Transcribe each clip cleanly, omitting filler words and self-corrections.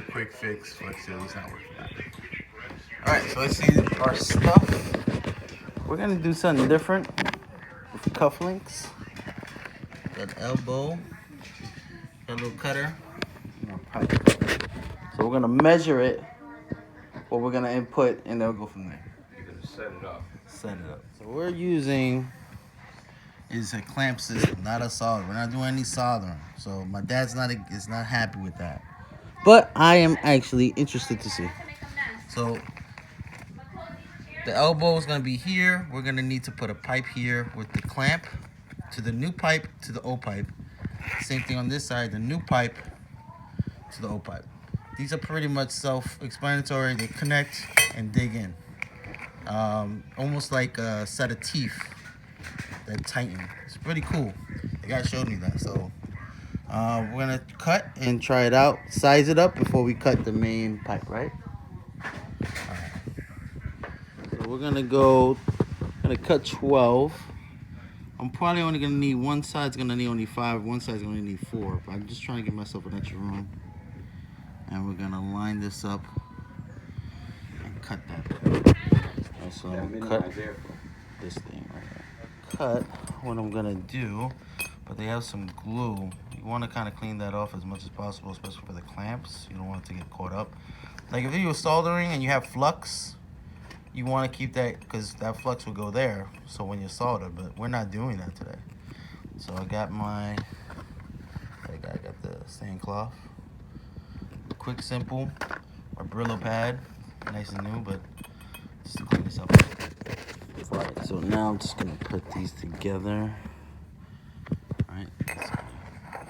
Quick fix, Flex Seal is not working out. Alright, so let's see our stuff. We're gonna do something different with cufflinks. Got elbow, got a little cutter, and a pipe. So we're gonna measure it, what we're gonna input, and then we'll go from there. You're gonna set it up. Set it up. So we're using is a clamp system, not a solder. We're not doing any soldering. So my dad's is not happy with that. But I am actually interested to see. So the elbow is gonna be here. We're gonna need to put a pipe here with the clamp to the new pipe to the old pipe. Same thing on this side, the new pipe to the old pipe. These are pretty much self-explanatory. They connect and dig in. Almost like a set of teeth that tighten. It's pretty cool. The guy showed me that. So we're gonna cut and try it out. Size it up before we cut the main pipe, right? Alright. So we're gonna cut 12. I'm probably only gonna need one side's gonna need only 5, one side's gonna need 4. But I'm just trying to give myself an extra room. And we're gonna line this up and cut that. And so I'm gonna cut this thing right here. Cut what I'm gonna do, but they have some glue. You want to kind of clean that off as much as possible, especially for the clamps. You don't want it to get caught up. Like if you were soldering and you have flux, you want to keep that because that flux will go there. So when you solder, but we're not doing that today. So I got the stain cloth. Quick, simple, or Brillo pad, nice and new, but just to clean this up. Alright, so now I'm just gonna put these together. Alright,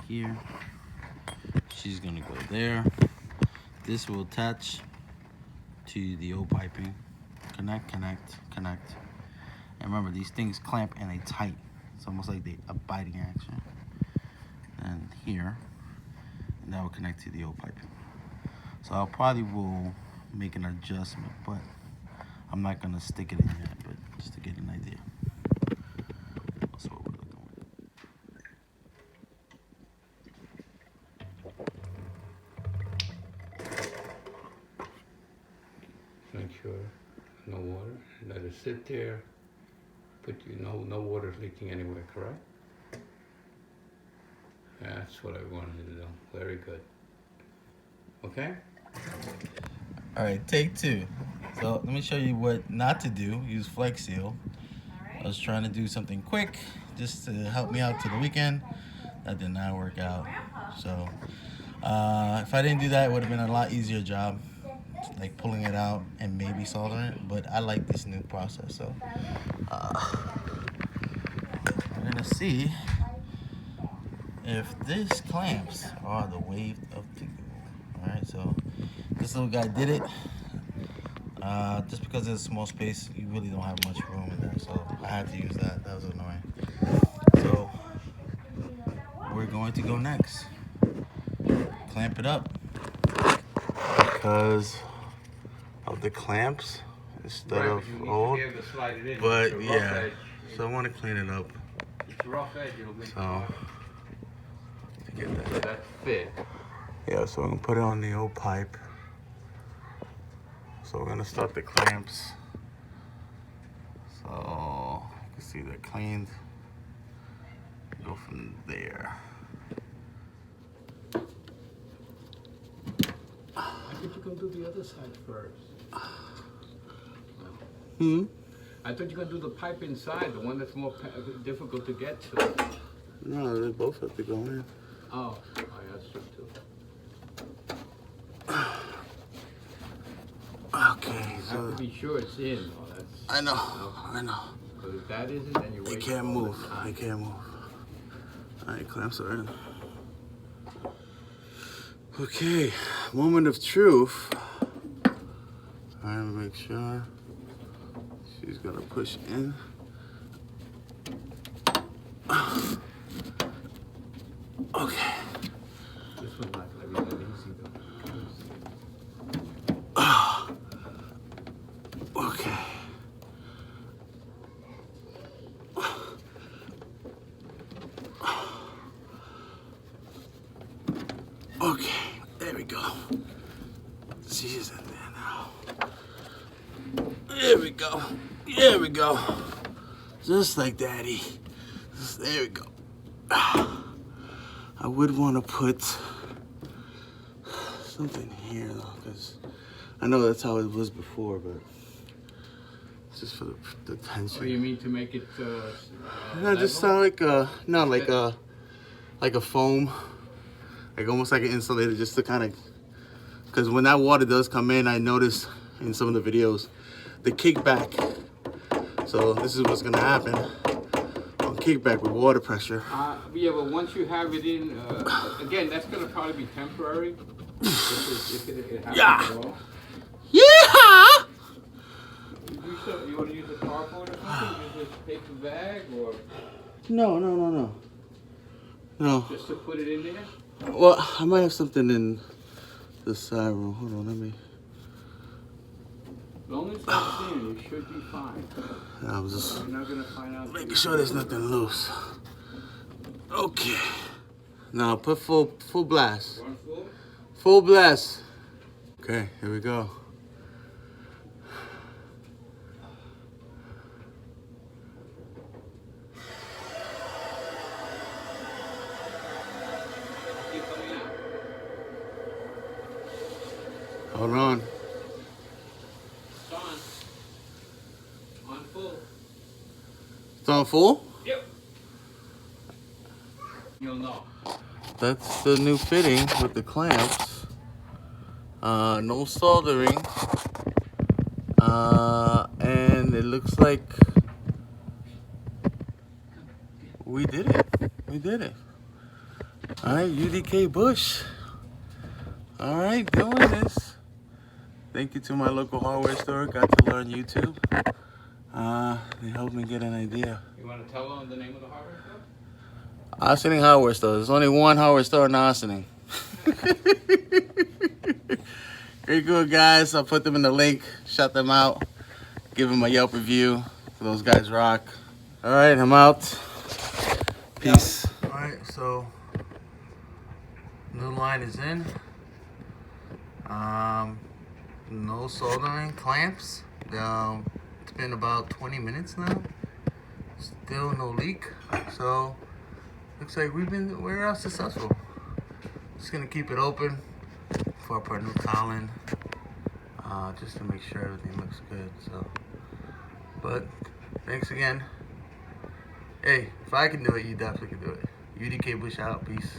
here. She's gonna go there. This will attach to the old piping. Connect, connect, connect. And remember, these things clamp and they tight. It's almost like a biting action. And here, and that will connect to the old piping. So I'll probably will make an adjustment, but I'm not gonna stick it in yet, but just to get an idea. That's what we're looking with. Make sure no water. Let it sit there. No water leaking anywhere, correct? That's what I wanted to know. Very good. Okay? All right, take 2. So let me show you what not to do. Use Flex Seal. I was trying to do something quick just to help me out to the weekend. That did not work out. So if I didn't do that, it would have been a lot easier job, like pulling it out and maybe soldering it. But I like this new process. So we're gonna see if this clamps are the way of to go. All right, so this little guy did it. Just because it's a small space, you really don't have much room in there, so I had to use that. That was annoying. So we're going to go next. Clamp it up because of the clamps instead of old. But yeah, so I want to clean it up. It's rough edge. It'll make So to get that. so that's fit. Yeah, so I'm gonna put it on the old pipe. So we're gonna start the clamps. So you can see they're cleaned. Go from there. I thought you were gonna do the other side first. I thought you were gonna do the pipe inside, the one that's more difficult to get to. No, they both have to go in. Oh, yeah, that's true too. Okay, You so have to be sure it's in. Oh, that's. I know. Because if that isn't, then you're They wasting can't all move. the time. They can't move. All right, clamps are in. Okay, moment of truth. All right, make sure she's gonna push in. Okay. This one's not gonna be that easy though. Okay. Okay, there we go. She's in there now. There we go. There we go. Just like daddy. There we go. I would want to put something here though, because I know that's how it was before, but it's just for the tension. Oh, you mean to make it No, just like like a foam, like almost like an insulator, just to kind of, because when that water does come in, I noticed in some of the videos the kickback. So this is what's gonna happen on kickback with water pressure. Yeah, but once you have it in, again, that's gonna probably be temporary. If it happens Yeah. at all. Yeah. You want to use a cardboard or something? Use a paper bag or No. just to put it in there? Well, I might have something in the side room. Hold on, let me. As long as it's not thin, you should be fine. I'm just You're not gonna find out. making sure there's nothing loose. Okay. Now put full blast. Run full? Full blast. Okay, here we go. Keep coming out. Hold on. It's on. On full. It's on full? Yep. You'll know. That's the new fitting with the clamps. No soldering. And it looks like we did it. We did it. All right, UDK Bush. All right, doing this. Thank you to my local hardware store. Got to learn YouTube. They helped me get an idea. You want to tell them the name of the hardware store? Ossining Hardware Store. There's only one hardware store in Ossining. Very good, guys. I'll put them in the link. Shout them out. Give them a Yelp review. Those guys rock. All right, I'm out. Peace. All right, so new line is in. No soldering clamps. It's been about 20 minutes now. Still no leak. So looks like we're successful. Just gonna keep it open before I put a new towel in, just to make sure everything looks good. So, but thanks again. Hey, if I can do it, you definitely can do it. UDK Bush out. Peace.